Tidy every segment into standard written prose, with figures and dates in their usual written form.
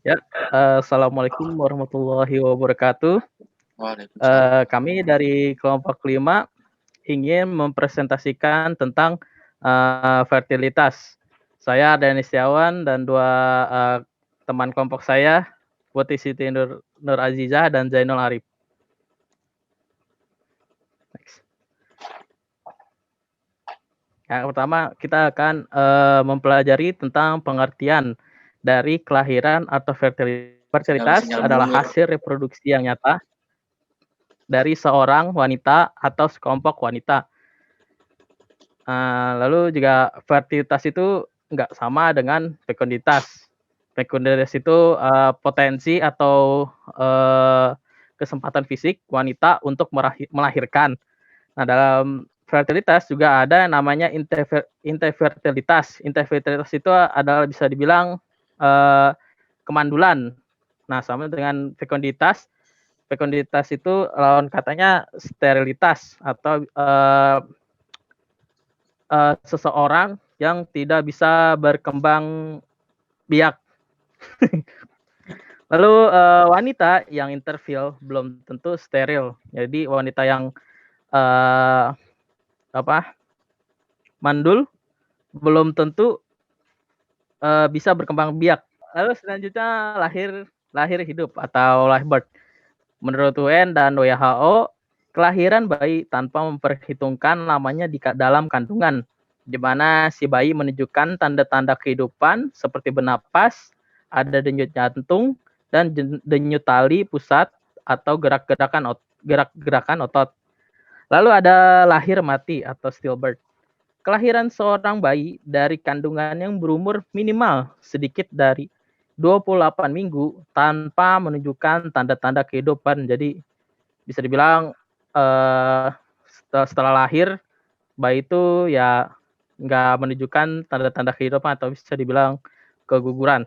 Ya, assalamualaikum warahmatullahi wabarakatuh. Waalaikumsalam. Kami dari kelompok 5 ingin mempresentasikan tentang fertilitas. Saya Danis Setiawan dan dua teman kelompok saya, Putih Siti Nur Azizah dan Zainul Arif. Next. Yang pertama kita akan mempelajari tentang pengertian dari kelahiran atau fertilitas. Fertilitas adalah hasil reproduksi yang nyata dari seorang wanita atau sekelompok wanita. Lalu juga fertilitas itu nggak sama dengan fekunditas. Fekunditas itu potensi atau kesempatan fisik wanita untuk melahirkan. Nah, dalam fertilitas juga ada yang namanya interfertilitas. Interfertilitas itu adalah bisa dibilang kemandulan. Nah, sama dengan fekunditas. Fekunditas itu lawan katanya sterilitas atau seseorang yang tidak bisa berkembang biak. Lalu wanita yang interfil belum tentu steril. Jadi wanita yang mandul belum tentu bisa berkembang biak. Lalu selanjutnya lahir hidup atau live birth. Menurut UN dan WHO, kelahiran bayi tanpa memperhitungkan lamanya di dalam kandungan, di mana si bayi menunjukkan tanda-tanda kehidupan seperti bernapas, ada denyut jantung, dan denyut tali pusat atau gerak-gerakan otot. Lalu ada lahir mati atau stillbirth. Kelahiran seorang bayi dari kandungan yang berumur minimal sedikit dari 28 minggu tanpa menunjukkan tanda-tanda kehidupan. Jadi bisa dibilang setelah lahir bayi itu ya nggak menunjukkan tanda-tanda kehidupan atau bisa dibilang keguguran.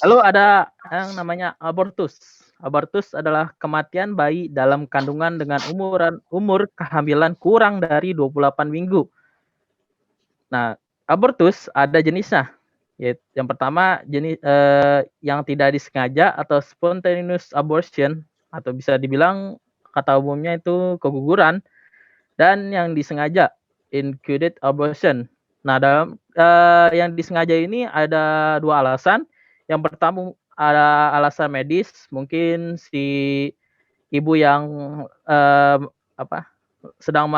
Lalu ada yang namanya abortus. Abortus adalah kematian bayi dalam kandungan dengan umur kehamilan kurang dari 28 minggu. Nah, abortus ada jenisnya. Yang pertama jenis yang tidak disengaja atau spontaneous abortion atau bisa dibilang kata umumnya itu keguguran, dan yang disengaja induced abortion. Nah, dalam yang disengaja ini ada dua alasan. Yang pertama ada alasan medis, mungkin si ibu yang sedang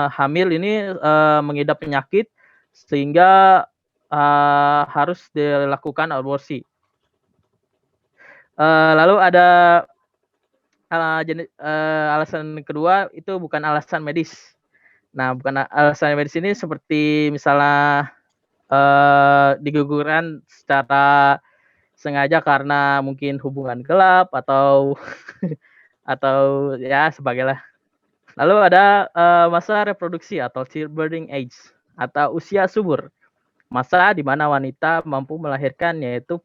hamil ini mengidap penyakit sehingga harus dilakukan aborsi. Lalu ada alasan kedua itu bukan alasan medis. Nah, bukan alasan medis ini seperti misalnya digugurkan secara sengaja karena mungkin hubungan gelap atau atau ya sebagainya. Lalu ada masa reproduksi atau childbearing age atau usia subur. Masa di mana wanita mampu melahirkan yaitu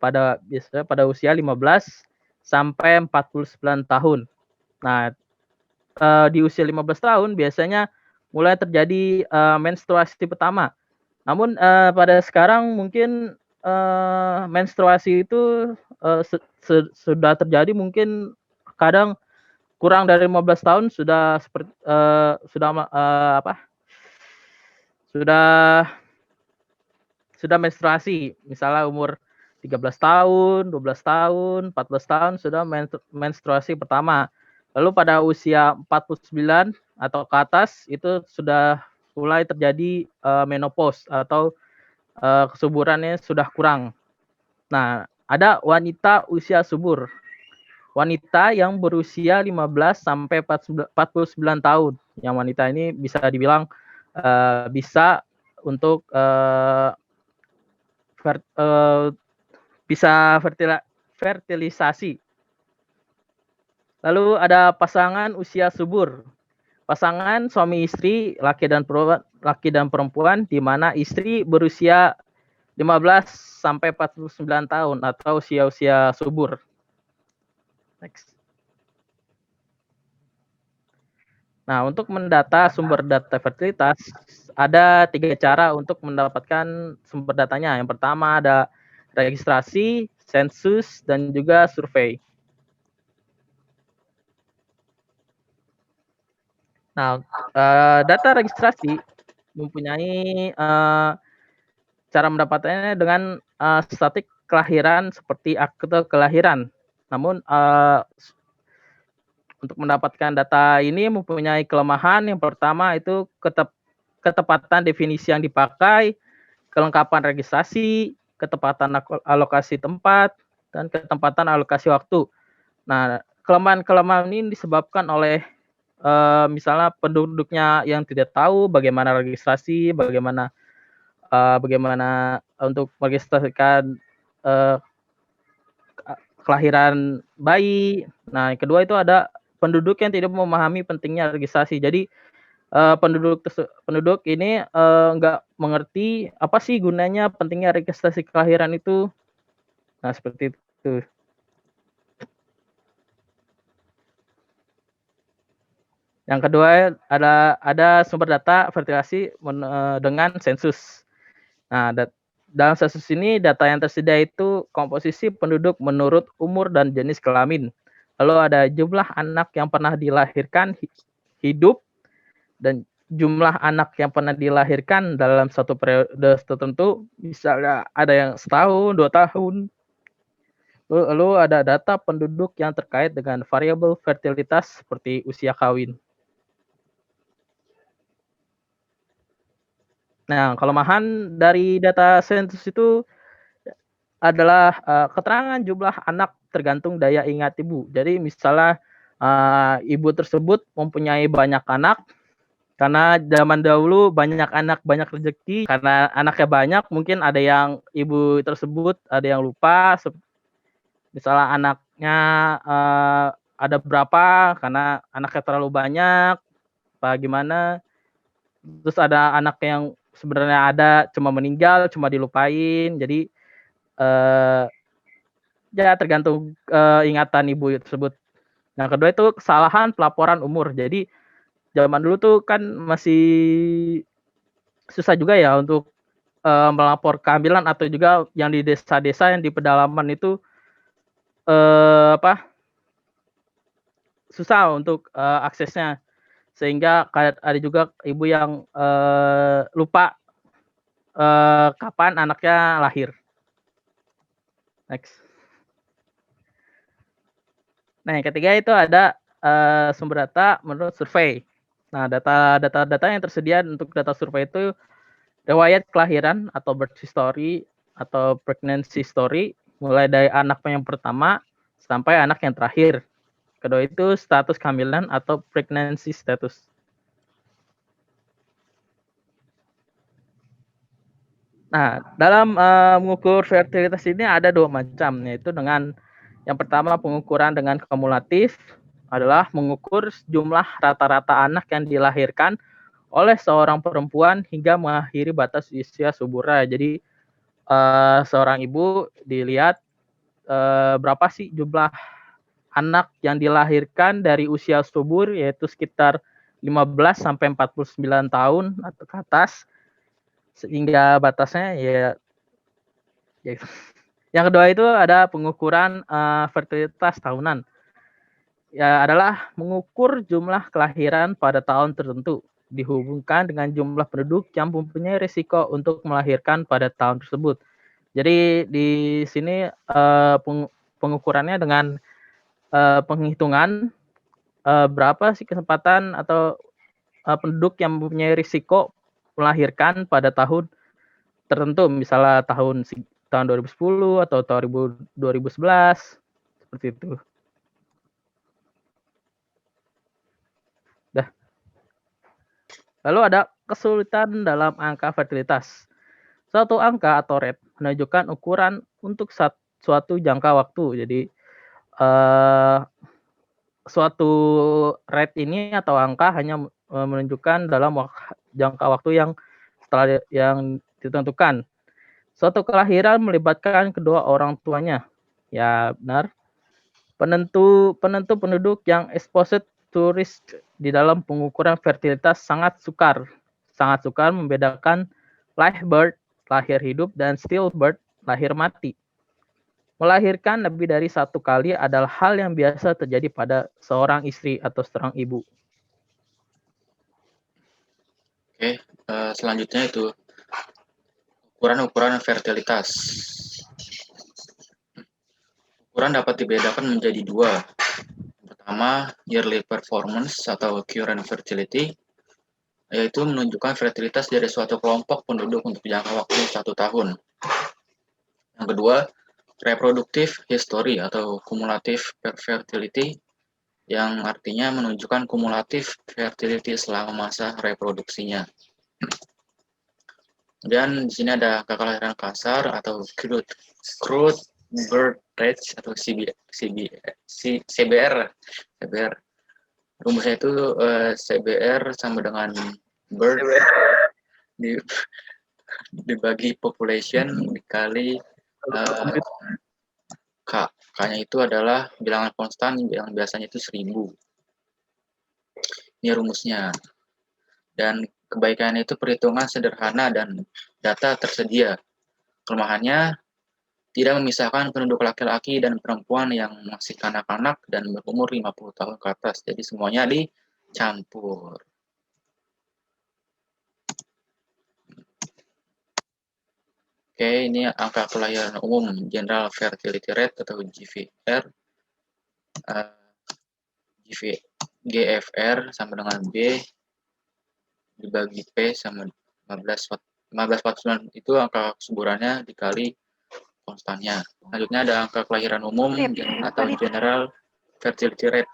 biasanya pada usia 15 sampai 49 tahun. Nah, di usia 15 tahun biasanya mulai terjadi menstruasi pertama. Namun pada sekarang mungkin menstruasi itu sudah terjadi mungkin kadang kurang dari 15 tahun sudah menstruasi. Misalnya umur 13 tahun, 12 tahun, 14 tahun sudah menstruasi pertama. Lalu pada usia 49 atau ke atas itu sudah mulai terjadi menopause atau kesuburannya sudah kurang. Nah, ada wanita usia subur. Wanita yang berusia 15 sampai 49 tahun. Yang wanita ini bisa dibilang bisa untuk bisa fertilisasi. Lalu ada pasangan usia subur. Pasangan suami istri laki dan perempuan di mana istri berusia 15 sampai 49 tahun atau usia subur. Next. Nah, untuk mendata sumber data fertilitas, ada 3 cara untuk mendapatkan sumber datanya. Yang pertama ada registrasi, sensus, dan juga survei. Nah, data registrasi mempunyai cara mendapatkannya dengan statik kelahiran seperti akte kelahiran. Namun untuk mendapatkan data ini mempunyai kelemahan. Yang pertama itu ketepatan definisi yang dipakai, kelengkapan registrasi, ketepatan alokasi tempat, dan ketepatan alokasi waktu. Nah, kelemahan-kelemahan ini disebabkan oleh misalnya penduduknya yang tidak tahu bagaimana registrasi, bagaimana untuk meregistrasikan kelahiran bayi. Nah, yang kedua itu ada penduduk yang tidak memahami pentingnya registrasi. Jadi penduduk ini nggak mengerti apa sih gunanya pentingnya registrasi kelahiran itu. Nah, seperti itu. Yang kedua ada sumber data fertilasi dengan sensus. Nah, dalam sensus ini data yang tersedia itu komposisi penduduk menurut umur dan jenis kelamin. Lalu ada jumlah anak yang pernah dilahirkan hidup dan jumlah anak yang pernah dilahirkan dalam satu periode tertentu, misalnya ada yang setahun, 2 tahun. Lalu ada data penduduk yang terkait dengan variabel fertilitas seperti usia kawin. Nah, kelemahan dari data sensus itu adalah keterangan jumlah anak tergantung daya ingat ibu. Jadi misalnya ibu tersebut mempunyai banyak anak, karena zaman dahulu banyak anak banyak rezeki, karena anaknya banyak mungkin ada yang ibu tersebut ada yang lupa, misalnya anaknya ada berapa karena anaknya terlalu banyak, apa gimana. Terus ada anak yang sebenarnya ada cuma meninggal, cuma dilupain. Jadi ya tergantung ingatan ibu tersebut. Yang kedua itu kesalahan pelaporan umur. Jadi zaman dulu tuh kan masih susah juga ya untuk melapor kehamilan, atau juga yang di desa-desa yang di pedalaman itu apa susah untuk aksesnya, sehingga ada juga ibu yang lupa kapan anaknya lahir. Next. Nah, yang ketiga itu ada sumber data menurut survei. Nah, data yang tersedia untuk data survei itu riwayat kelahiran atau birth history atau pregnancy story, mulai dari anak yang pertama sampai anak yang terakhir. Kedua itu status kehamilan atau pregnancy status. Nah, dalam mengukur fertilitas ini ada 2 macam, yaitu dengan yang pertama pengukuran dengan kumulatif adalah mengukur jumlah rata-rata anak yang dilahirkan oleh seorang perempuan hingga mengakhiri batas usia suburnya. Jadi seorang ibu dilihat berapa sih jumlah anak yang dilahirkan dari usia subur, yaitu sekitar 15 sampai 49 tahun atau ke atas, sehingga batasnya ya. Yang kedua itu ada pengukuran fertilitas tahunan. Ya adalah mengukur jumlah kelahiran pada tahun tertentu dihubungkan dengan jumlah penduduk yang mempunyai risiko untuk melahirkan pada tahun tersebut. Jadi di sini pengukurannya dengan penghitungan berapa sih kesempatan atau penduduk yang mempunyai risiko melahirkan pada tahun tertentu, misalnya tahun 2010 atau 2011 seperti itu. Dah. Lalu ada kesulitan dalam angka fertilitas. Suatu angka atau rate menunjukkan ukuran untuk suatu jangka waktu. Jadi suatu rate ini atau angka hanya menunjukkan dalam jangka waktu yang setelah yang ditentukan. Suatu kelahiran melibatkan kedua orang tuanya. Ya, benar. Penentu penduduk yang exposed to risk di dalam pengukuran fertilitas sangat sukar membedakan live birth, lahir hidup, dan stillbirth, lahir mati. Melahirkan lebih dari satu kali adalah hal yang biasa terjadi pada seorang istri atau seorang ibu. Oke, selanjutnya itu ukuran-ukuran fertilitas. Ukuran dapat dibedakan menjadi dua. Pertama, yearly performance atau current fertility, yaitu menunjukkan fertilitas dari suatu kelompok penduduk untuk jangka waktu 1 tahun. Yang kedua, reproductive history atau cumulative fertility, yang artinya menunjukkan kumulatif fertility selama masa reproduksinya. Dan di sini ada angka kelahiran kasar atau crude birth rate atau CBR. Rumusnya itu CBR sama dengan birth dibagi population dikali K. K-nya itu adalah bilangan konstan yang biasanya itu 1000. Ini rumusnya. Dan kebaikannya itu perhitungan sederhana dan data tersedia. Kelemahannya tidak memisahkan penduduk laki-laki dan perempuan yang masih kanak-kanak dan berumur 50 tahun ke atas. Jadi semuanya dicampur. Oke, ini angka kelahiran umum General Fertility Rate atau GFR. GFR sama dengan B dibagi P sama 1549 itu angka kesuburannya dikali konstannya. Selanjutnya ada angka kelahiran umum atau General Fertility Rate.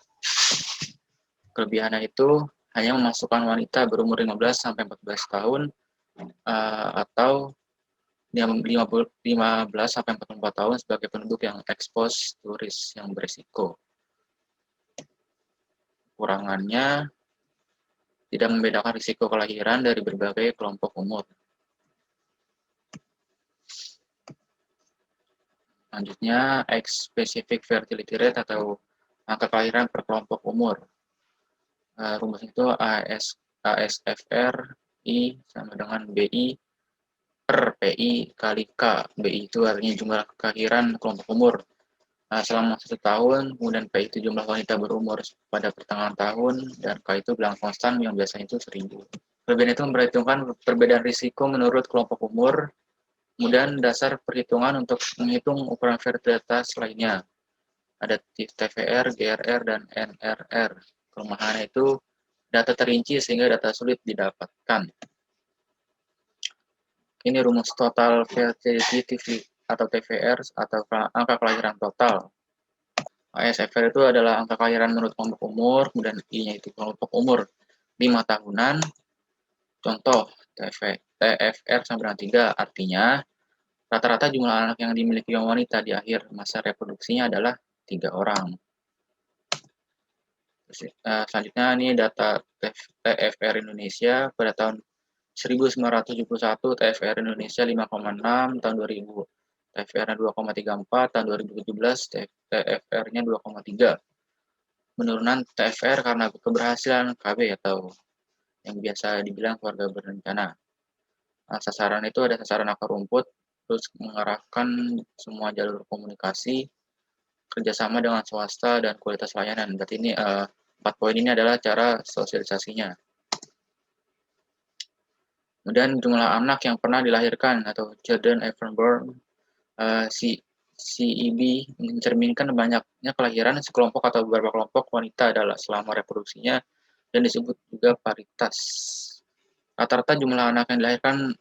Kelebihannya itu hanya memasukkan wanita berumur 15 sampai 14 tahun atau 15 sampai 44 tahun sebagai penduduk yang expose turis yang berisiko. Kurangannya tidak membedakan risiko kelahiran dari berbagai kelompok umur. Selanjutnya, X-specific fertility rate atau angka kelahiran per kelompok umur. Rumus itu ASFR I sama dengan BI per PI kali K. BI itu artinya jumlah kelahiran kelompok umur selama 1 tahun, kemudian PI itu jumlah wanita berumur pada pertengahan tahun, dan K itu bilangan konstan yang biasanya itu 1000. Perbedaan itu memperhitungkan perbedaan risiko menurut kelompok umur, kemudian dasar perhitungan untuk menghitung ukuran fertilitas lainnya. Ada TVR, GRR, dan NRR. Kelemahannya itu data terinci sehingga data sulit didapatkan. Ini rumus total fertility atau TVR atau angka kelahiran total. ASFR itu adalah angka kelahiran menurut kelompok umur, kemudian I-nya itu kelompok umur 5 tahunan. Contoh, TFR sama dengan 3, artinya rata-rata jumlah anak yang dimiliki wanita di akhir masa reproduksinya adalah 3 orang. Selanjutnya ini data TFR Indonesia pada tahun 1971, TFR Indonesia 5,6, tahun 2000 TFR-nya 2,34, tahun 2017 TFR-nya 2,3. Penurunan TFR karena keberhasilan KB atau yang biasa dibilang keluarga berencana. Sasaran itu ada sasaran akar rumput, terus mengarahkan semua jalur komunikasi, kerjasama dengan swasta, dan kualitas layanan. Berarti ini 4 poin ini adalah cara sosialisasinya. Kemudian jumlah anak yang pernah dilahirkan atau children ever born, CEB mencerminkan banyaknya kelahiran sekelompok atau beberapa kelompok wanita adalah selama reproduksinya dan disebut juga paritas. Rata-rata jumlah anak yang dilahirkan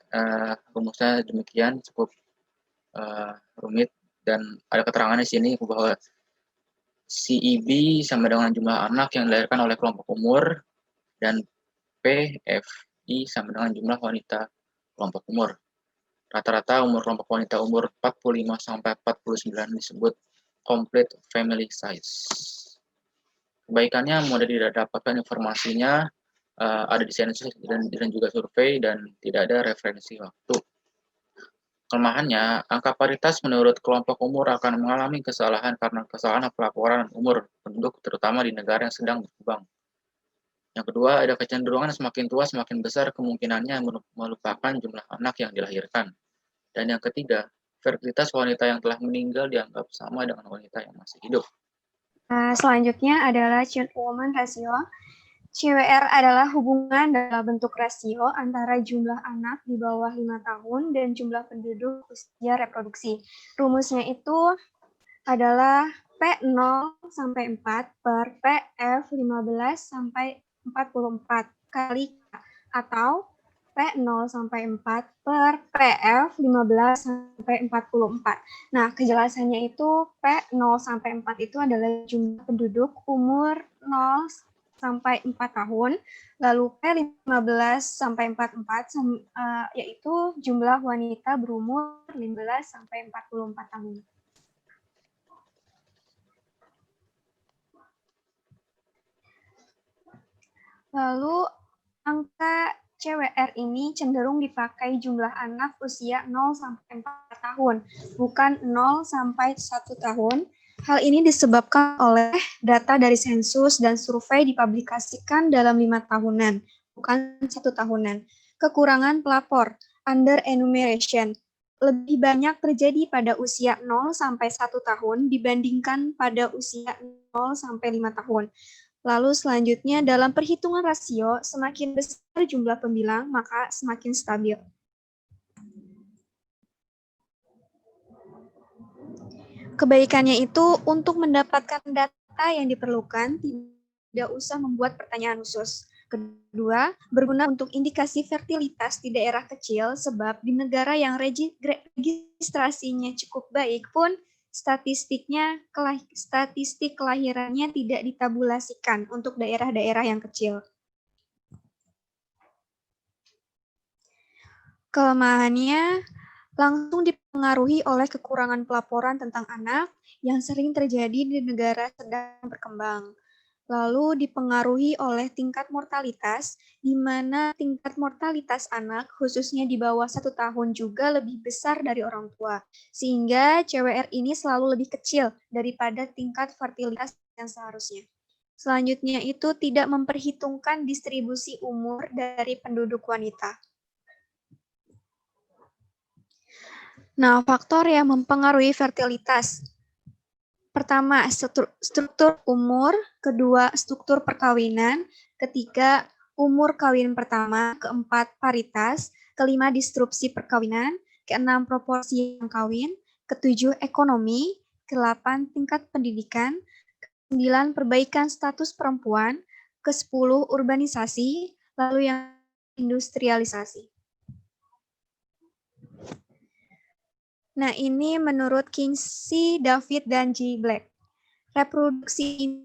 rumusnya demikian, cukup rumit, dan ada keterangan di sini bahwa CEB sama dengan jumlah anak yang dilahirkan oleh kelompok umur, dan PFI sama dengan jumlah wanita kelompok umur. Rata-rata umur kelompok wanita umur 45 sampai 49 disebut complete family size. Kebaikannya mudah didapatkan informasinya, ada di sensus dan juga survei, dan tidak ada referensi waktu. Kelemahannya, angka paritas menurut kelompok umur akan mengalami kesalahan karena kesalahan pelaporan umur penduduk terutama di negara yang sedang berkembang. Yang kedua, ada kecenderungan semakin tua semakin besar kemungkinannya melupakan jumlah anak yang dilahirkan. Dan yang ketiga, fertilitas wanita yang telah meninggal dianggap sama dengan wanita yang masih hidup? Selanjutnya adalah child-woman ratio. CWR adalah hubungan dalam bentuk rasio antara jumlah anak di bawah 5 tahun dan jumlah penduduk usia reproduksi. Rumusnya itu adalah P0 sampai 4 per PF 15 sampai 44 kali K, atau P0 sampai 4 per PF 15 sampai 44. Nah, kejelasannya itu P0 sampai 4 itu adalah jumlah penduduk umur 0 sampai 4 tahun, lalu P15 sampai 44 yaitu jumlah wanita berumur 15 sampai 44 tahun. Lalu angka CWR ini cenderung dipakai jumlah anak usia 0 sampai 4 tahun, bukan 0 sampai 1 tahun. Hal ini disebabkan oleh data dari sensus dan survei dipublikasikan dalam 5 tahunan, bukan 1 tahunan. Kekurangan pelapor, under enumeration, lebih banyak terjadi pada usia 0 sampai 1 tahun dibandingkan pada usia 0 sampai 5 tahun. Lalu selanjutnya dalam perhitungan rasio, semakin besar jumlah pembilang, maka semakin stabil. Kebaikannya itu untuk mendapatkan data yang diperlukan, tidak usah membuat pertanyaan khusus. Kedua, berguna untuk indikasi fertilitas di daerah kecil, sebab di negara yang registrasinya cukup baik pun, statistik kelahirannya tidak ditabulasikan untuk daerah-daerah yang kecil. Kelemahannya langsung dipengaruhi oleh kekurangan pelaporan tentang anak yang sering terjadi di negara sedang berkembang. Lalu dipengaruhi oleh tingkat mortalitas, di mana tingkat mortalitas anak, khususnya di bawah 1 tahun juga lebih besar dari orang tua. Sehingga CWR ini selalu lebih kecil daripada tingkat fertilitas yang seharusnya. Selanjutnya itu tidak memperhitungkan distribusi umur dari penduduk wanita. Nah, faktor yang mempengaruhi fertilitas. Pertama, struktur umur. Kedua, struktur perkawinan. Ketiga, umur kawin pertama. Keempat, paritas. Kelima, disrupsi perkawinan. Keenam, proporsi yang kawin. Ketujuh, ekonomi. Kedelapan, tingkat pendidikan. Kesembilan, perbaikan status perempuan. Kesepuluh, urbanisasi. Lalu yang industrialisasi. Nah, ini menurut Kinsey, David, dan G. Black. Reproduksi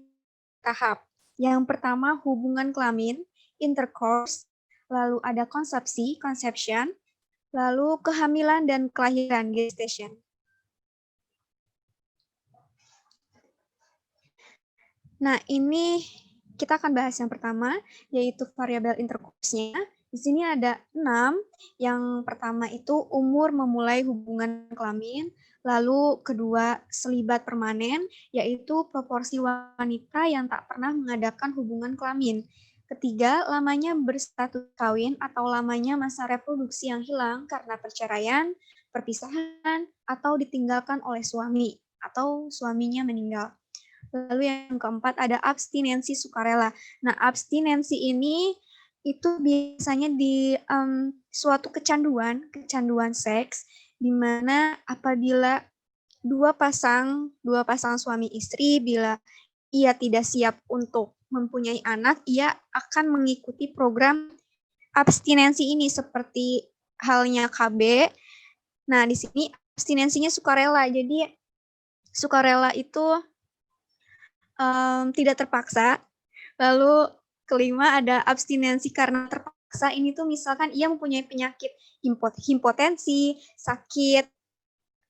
tahap. Yang pertama, hubungan kelamin, intercourse. Lalu ada konsepsi, conception. Lalu kehamilan dan kelahiran, gestation. Nah, ini kita akan bahas yang pertama, yaitu variabel intercourse-nya. Di sini ada 6. Yang pertama itu umur memulai hubungan kelamin. Lalu kedua, selibat permanen, yaitu proporsi wanita yang tak pernah mengadakan hubungan kelamin. Ketiga, lamanya berstatus kawin atau lamanya masa reproduksi yang hilang karena perceraian, perpisahan, atau ditinggalkan oleh suami, atau suaminya meninggal. Lalu yang keempat ada abstinensi sukarela. Nah, abstinensi ini itu biasanya di suatu kecanduan seks, di mana apabila dua pasang suami istri, bila ia tidak siap untuk mempunyai anak, ia akan mengikuti program abstinensi ini seperti halnya KB. Nah, di sini abstinensinya sukarela. Jadi sukarela itu tidak terpaksa. Lalu kelima ada abstinensi karena terpaksa. Ini tuh misalkan ia mempunyai penyakit himpotensi,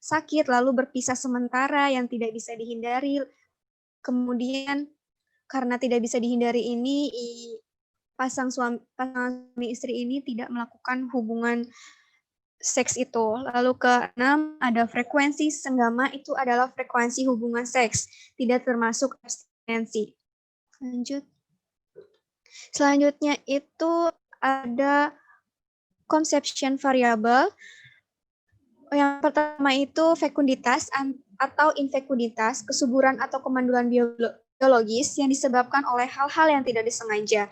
sakit lalu berpisah sementara yang tidak bisa dihindari. Kemudian karena tidak bisa dihindari ini, pasang suami istri ini tidak melakukan hubungan seks itu. Lalu ke-6 ada frekuensi senggama, itu adalah frekuensi hubungan seks, tidak termasuk abstinensi. Selanjutnya itu ada conception variable. Yang pertama itu fekunditas atau infekunditas, kesuburan atau kemandulan biologis yang disebabkan oleh hal-hal yang tidak disengaja.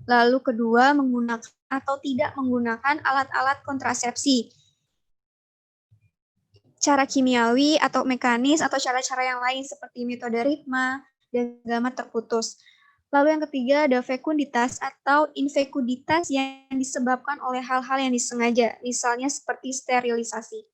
Lalu kedua, menggunakan atau tidak menggunakan alat-alat kontrasepsi, cara kimiawi atau mekanis atau cara-cara yang lain seperti metode ritma dan gamet terputus. Lalu yang ketiga ada fekunditas atau infekunditas yang disebabkan oleh hal-hal yang disengaja, misalnya seperti sterilisasi.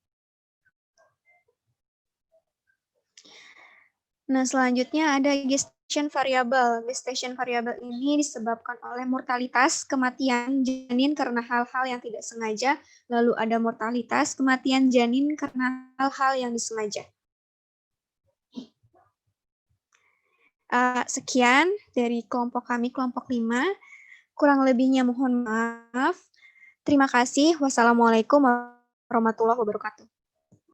Nah, selanjutnya ada gestation variable. Gestation variable ini disebabkan oleh mortalitas kematian janin karena hal-hal yang tidak sengaja, lalu ada mortalitas kematian janin karena hal-hal yang disengaja. Sekian dari kelompok kami, kelompok 5. Kurang lebihnya mohon maaf. Terima kasih. Wassalamualaikum warahmatullahi wabarakatuh.